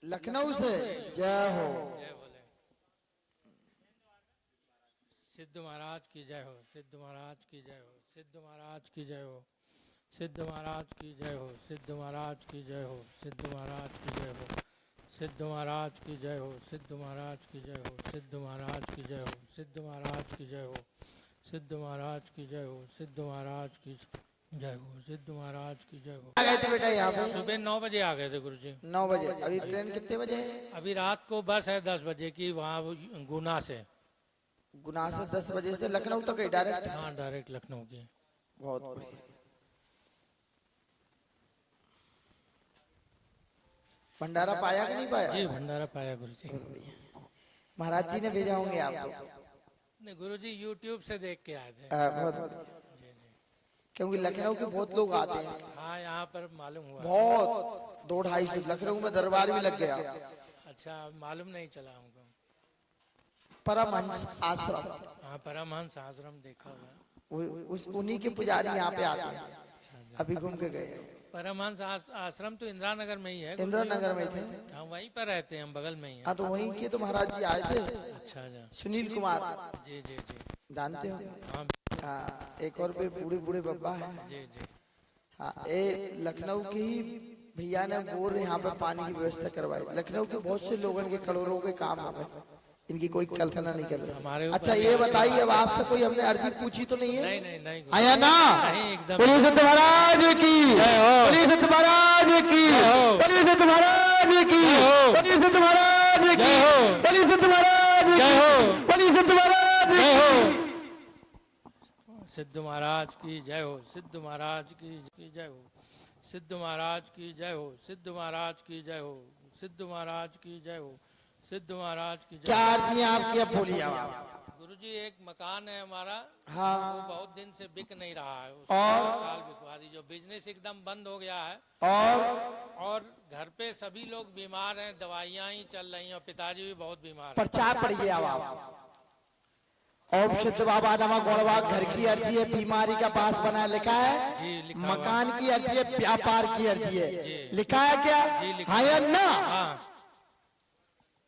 लखनऊ से जय हो। जय बोले। सिद्ध महाराज की जय हो, सिद्ध महाराज की जय हो, सिद्ध महाराज की जय हो, सिद्ध महाराज की जय हो, सिद्ध महाराज की जय हो, सिद्ध महाराज की जय हो, सिद्ध महाराज की जय हो, सिद्ध महाराज की जय हो, सिद्ध महाराज की जय हो, सिद्ध महाराज की जय हो, सिद्ध महाराज की जय हो, सिद्ध महाराज की जय हो, सिद्ध महाराज की जय हो। आ गए थे बेटा यहाँ पे? सुबह 9 बजे आ गए थे गुरुजी। 9 बजे। अभी ट्रेन कितने बजे है? अभी रात को बस है 10 बजे की, वहाँ गुना से। गुना से 10 बजे से लखनऊ तक है डायरेक्ट? हाँ, डायरेक्ट लखनऊ की। बहुत बढ़िया। भंडारा पाया कि नहीं पाया? जी, भंडारा पाया गुरुजी। महाराज जी ने भेजा होंगे आपको? नहीं, गुरुजी यूट्यूब से देख के आए थे। बहुत, क्योंकि लखनऊ के बहुत लोग आते हैं। हाँ, यहाँ पर मालूम हुआ। बहुत 2-250 लखनऊ में दरबार भी लग गया। अच्छा, मालूम नहीं चला हमको। परमहंस आश्रम। हाँ, परमहंस आश्रम देखा हुआ। उन्हीं के पुजारी यहाँ पे आते हैं। अभी घूम के गए। परमहंस आश्रम तो इंदिरा नगर में ही है। इंदिरा नगर में थे। हाँ, वहीं पर रहते हैं, हम बगल में ही है। हाँ, तो वहीं के तो महाराज जी आए थे। अच्छा अच्छा। सुनील कुमार, जी जी जी, जानते हो? हाँ एक और भी बूढ़े बूढ़े बब्बा है। जी जी। हाँ, ये लखनऊ के ही भैया ने बोर यहाँ पे पानी की व्यवस्था करवाई। लखनऊ के बहुत से लोगों के करोड़ों के काम आ गए, इनकी कोई कल्पना नहीं कर रही। अच्छा, ये बताइए, अब आपसे कोई हमने अर्जी पूछी तो नहीं है? नहीं नहीं नहीं, आया ना? नहीं, एकदम। बोलिए सत्य महाराज की, बोलिए सत्य महाराज की, बोलिए सत्य महाराज की, बोलिए सत्य महाराज की, बोलिए सत्य महाराज की, बोलिए सत्य महाराज की। सिद्ध महाराज की जय हो, सिद्ध महाराज की जय हो, सिद्ध महाराज की जय हो, सिद्ध महाराज की जय हो, सिद्ध महाराज की जय हो, सिद्ध महाराज की जय। क्या अर्जी आपकी? अब बोलिए आप। गुरुजी, एक मकान है हमारा। हाँ। वो बहुत दिन से बिक नहीं रहा है। और काल बिकवा दी, जो बिजनेस एकदम बंद हो गया है। और घर पे सभी लोग बीमार हैं, दवाइयाँ ही चल रही हैं, और पिताजी भी बहुत बीमार हैं। प्रचार पढ़िए आप। ओम सिद्ध बाबा नमः गौड़वा। घर की अर्जी है, बीमारी का पास बना लिखा है। जी, लिखा हुआ। मकान की अर्जी है, व्यापार की अर्जी है। जी। लिखा है क्या? जी, लिखा हाँ या ना? हाँ,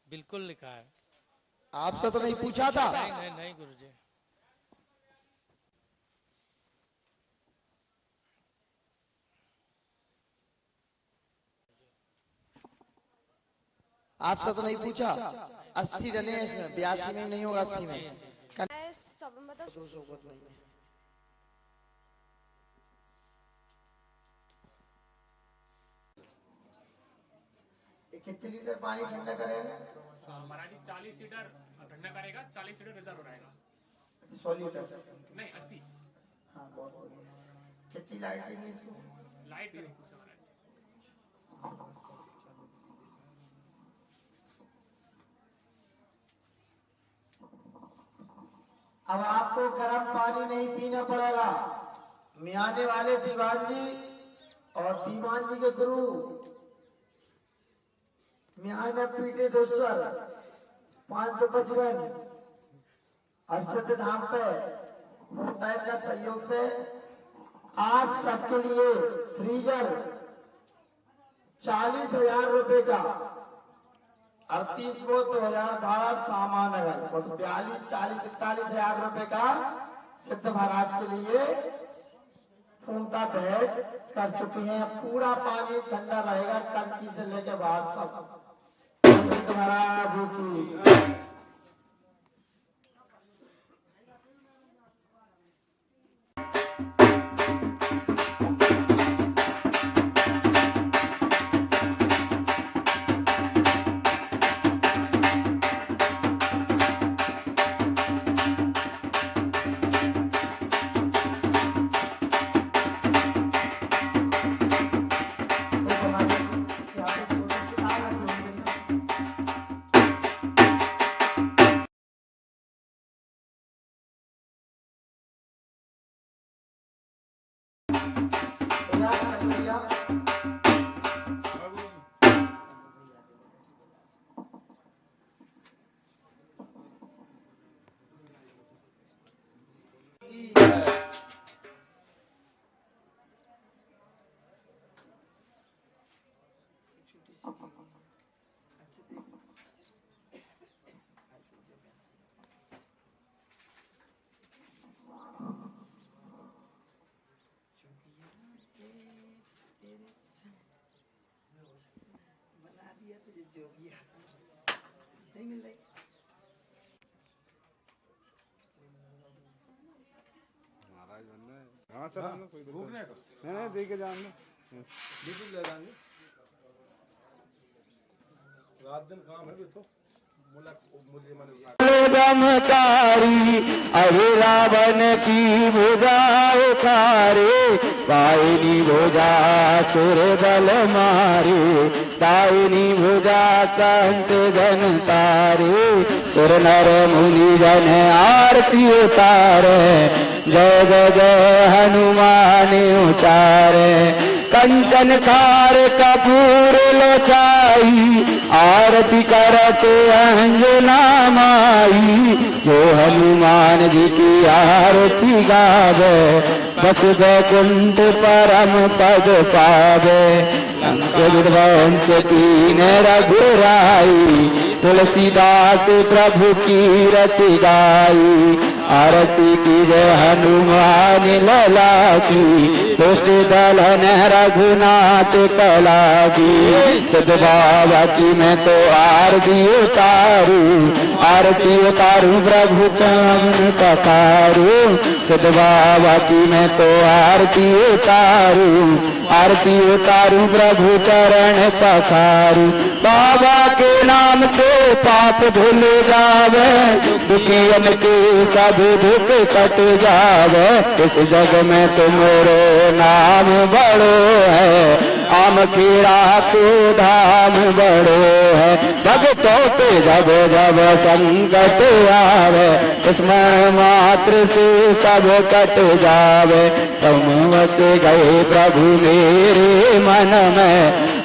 बिल्कुल लिखा है। आपसे तो नहीं पूछा था? नहीं नहीं नहीं गुरुजी। आपसे तो नहीं पूछा? 80 डले हैं इसमें, 82 में नहीं होगा, 80 में। कितने लीटर पानी ठंडा करेगा? महाराज जी 40 लीटर ठंडा करेगा, 40 लीटर रिजर्व रहेगा। 100 लीटर नहीं, 80। हाँ, बहुत बढ़िया। कितनी लाइट देंगे इसको? लाइट भी नहीं पूछा महाराज जी। अब आपको गर्म पानी नहीं पीना पड़ेगा। मियाने वाले दीवान जी और दीवान जी के गुरु मियाना पीटे दोस्वर 555 अर्शद धाम पे मुहताज का सहयोग से आप सबके लिए फ्रीजर 40,000 रुपए का 38 को 2012 सामान नगर, तो 42, 40, 41,000 रुपए का सिद्ध महाराज के लिए पूर्णता भेंट कर चुकी हैं। पूरा पानी ठंडा रहेगा, टंकी से लेके बाहर सब। सिद्ध महाराज की हाँ चल भूखने का नहीं दे के जाएंगे बिल्कुल ले जाएंगे रात दिन काम है तो दमकारी अरे रावण की भुजा उखारे दाहिनी भुजा सुर बल मारे दाहिनी भुजा संत जन तारे सुर नर मुनि जन आरती उतारे जय जय जय हनुमान उचारे कंचन कार कपूर लोचाई आरती करते अंजना माई जो हनुमान जी की आरती गावे बस वैकुंठ परम पद पावे लंक विध्वंस कीन रघुराई तुलसीदास प्रभु की रति गाई आरती की जय हनुमान लला की दुष्ट दलन रघुनाथ कला की सिद्ध बाबा की मैं तो आरती उतारू प्रभु चरण पखारू सिद्ध बाबा की मैं तो आरती उतारू प्रभु चरण पखारू बाबा के नाम से पाप धुल जावे दुखियन के सब दुख कट जावे इस जग में तुम्हारो नाम बड़ो है आम खीरा को धाम बड़ो है भक्तों के जब जब संकट आवे स्मरण मात्र से सब कट जावे तुम बस गए प्रभु मेरे मन में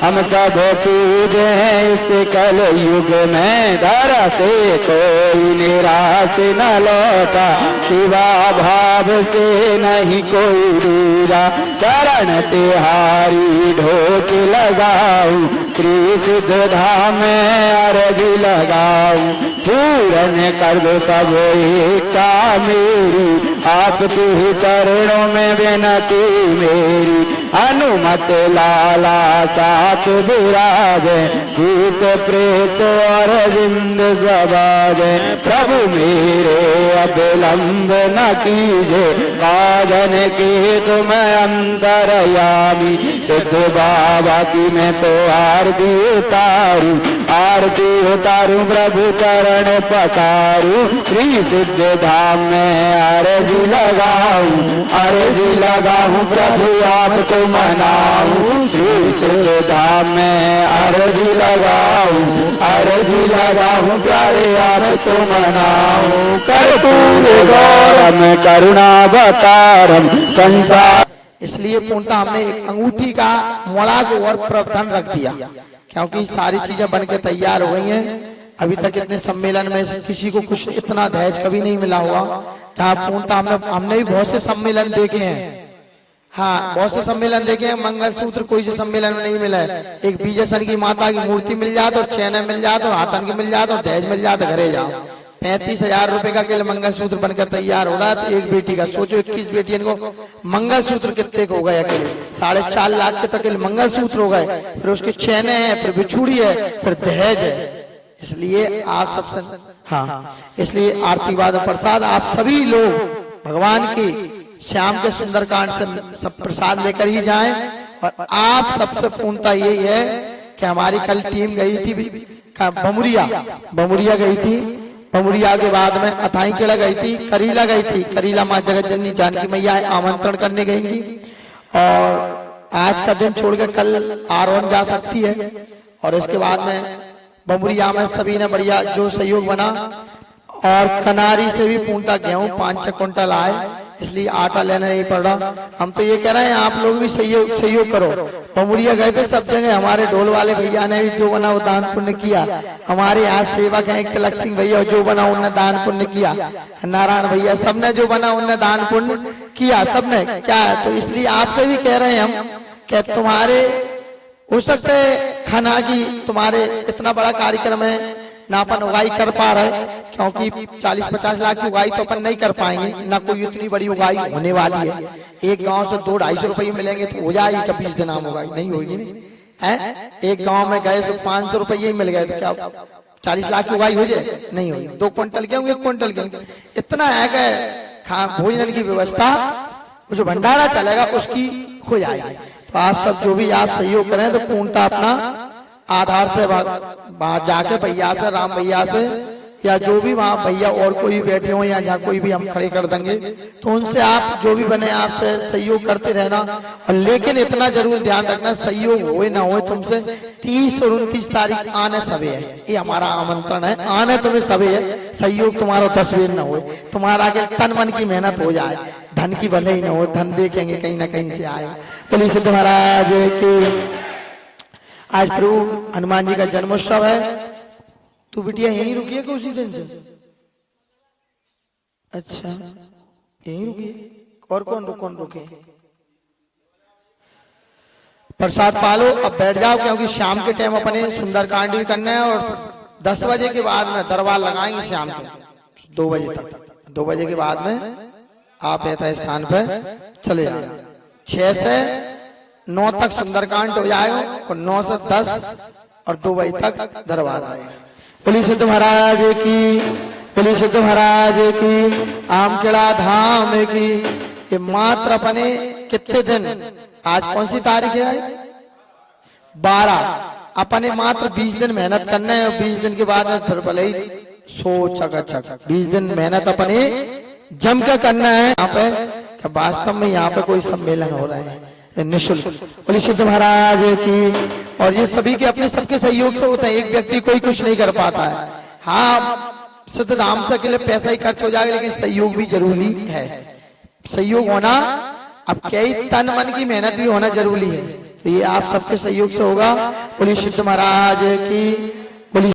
हम सब पूजे इस कल युग में धरा से कोई निराश न लौटा शिवा भाव से नहीं कोई दूरा चरण तिहारी ढोक लगाऊं श्री सिद्ध धाम में अर्ज लगाऊं पूरन कर दो सब इच्छा मेरी आपके चरणों में विनती मेरी अनुमत लाला साथ विराजे भूत प्रेत और जिंद सबाजे प्रभु मेरे अविलंब न कीजे काजन के तुम अंतरयामी सिद्ध बाबा की मैं तो आरती उतारू प्रभु चरण पखारू श्री सिद्ध धाम में अर्जी लगाऊं प्रभु आपको मनाऊं श्री सिद्ध धाम में अर्जी लगाऊं प्यारे आपको मनाऊं कर्पूर गौरम करुणावतारम संसार। इसलिए पूर्णतः हमने एक अंगूठी का मोड़ा को और प्रावधान रख दिया क्योंकि सारी चीजें बनके तैयार हो गई हैं। अभी तक इतने सम्मेलन में किसी को कुछ इतना दहेज कभी नहीं मिला हुआ जहाँ पूर्णतः हमने भी बहुत से सम्मेलन देखे हैं। हाँ, बहुत से सम्मेलन देखे हैं, मंगलसूत्र कोई से सम्मेलन में नहीं मिला है। एक बीजेसन की माता की मूर्ति मिल जाए तो चैन मिल जाए तो हाथन की मिल जाए तो दहेज मिल जाए तो घरे जाओ। 35,000 रुपए का केवल मंगलसूत्र बनकर तैयार हो रहा है। तो एक बेटी का सोचो 21 बेटियों को मंगलसूत्र कितने को हो गए अकेले 4.5 लाख के तक मंगलसूत्र हो गए, फिर उसके चैने हैं, फिर बिछुड़ी है, फिर दहेज है। इसलिए आप सबसे इसलिए आरती बाद प्रसाद आप सभी लोग भगवान की श्याम के सुंदरकांड से सब प्रसाद लेकर ही जाएं। और आप सबसे पूर्णता यही है कि हमारी कल टीम गई थी बमुरिया गई थी। बमुरिया के बाद में अथाईखेड़ा गई थी, करीला गई थी। करीला माँ जगत जननी जानकी मैया आमंत्रण करने गई थी और आज का दिन छोड़कर कल आरोन जा सकती है। और इसके बाद में बमुरिया में सभी ने बढ़िया जो सहयोग बना और कनारी से भी पूर्णता गेहूं 5-6 कुंटल आए, इसलिए आटा लेना नहीं पड़ रहा। हम तो ये कह रहे हैं आप लोग भी सहयोग करो। बमुरिया गए थे सब जगह, हमारे ढोल वाले भैया ने भी जो बना वो दान पुण्य किया। हमारे यहाँ सेवक हैं तिलक सिंह भैया, जो बना उनने दान पुण्य किया। नारायण भैया सबने जो बना उनने दान पुण्य किया, सबने क्या है। तो इसलिए आपसे भी कह रहे हैं हम कि तुम्हारे हो सकते खाना की तुम्हारे इतना बड़ा कार्यक्रम है ना अपन उगाई कर पा रहे, क्योंकि 40-50 लाख की उगाई तो अपन नहीं कर पाएंगे, ना कोई इतनी बड़ी उगाई होने वाली है। एक गांव से 200-250 रुपये मिलेंगे तो हो जाएगी, 20 दिन उगाई नहीं होगी नहीं। एक गांव में गए तो 500 रुपये ही मिल गए तो क्या 40 लाख की उगाई हो जाए? नहीं होगी। 2 क्विंटल गेहूं 1 क्विंटल गेहूं इतना है कि भोजन की व्यवस्था वो जो भंडारा चलेगा उसकी हो जाएगी। तो आप सब जो भी आप सहयोग करें तो पूर्णतः अपना आधार से वहां जाके भैया से, राम भैया से, या जो भी वहां भैया और कोई बैठे हो या जहाँ कोई भी हम खड़े कर देंगे तो उनसे आप जो भी बने आपसे सहयोग करते रहना। और लेकिन इतना जरूर ध्यान रखना सहयोग हो ना हो तुमसे 30 और 29 तारीख आने सभी है, ये हमारा आमंत्रण है, आने तुम्हें सभी है। सहयोग तुम्हारा 10 बेर न हो, तुम्हारा आगे तन मन की मेहनत हो जाए, धन की भले ही न हो, धन देखेंगे कहीं ना कहीं से आए। बोलिए सिद्ध महाराज की। आज प्रभु हनुमान जी का जन्मोत्सव है। तू बिटिया यहीं रुकी है कि उसी दिन से? अच्छा यहीं रुकी है। और कौन रुके? प्रसाद पालो, अब बैठ जाओ क्योंकि शाम के टाइम अपने सुंदरकांड भी करना है और 10 बजे के बाद में दरबार लगाएंगे शाम के 2 बजे तक। 2 बजे के बाद में आप यथा स्थान पे चले जाना। 6 से 9 तक सुंदरकांड हो जाएगा और 9 से 10 और 2 बजे तक दरबार आएगा। बोलिए सिद्ध महाराज की, बोलिए सिद्ध महाराज की, आमखेड़ा धाम की। ये मात्र अपने कितने दिन, आज कौन सी तारीख है? 12। अपने मात्र 20 दिन मेहनत करना है और 20 दिन के बाद में फिर भले ही सोच चक 20 दिन मेहनत अपने जम के करना है यहाँ पे कि वास्तव में यहाँ पे कोई सम्मेलन हो रहा है निःशुल्क। बोलिए सिद्ध महाराज की। और ये सभी के अपने सबके सहयोग से होता है, एक व्यक्ति कोई कुछ नहीं कर पाता है। हाँ सिद्ध धाम से के लिए पैसा ही खर्च हो जाएगा लेकिन सहयोग भी जरूरी है। सहयोग होना, अब क्या ही तन मन की मेहनत भी होना जरूरी है, तो ये आप सबके सहयोग से होगा। बोलिए सिद्ध महाराज की।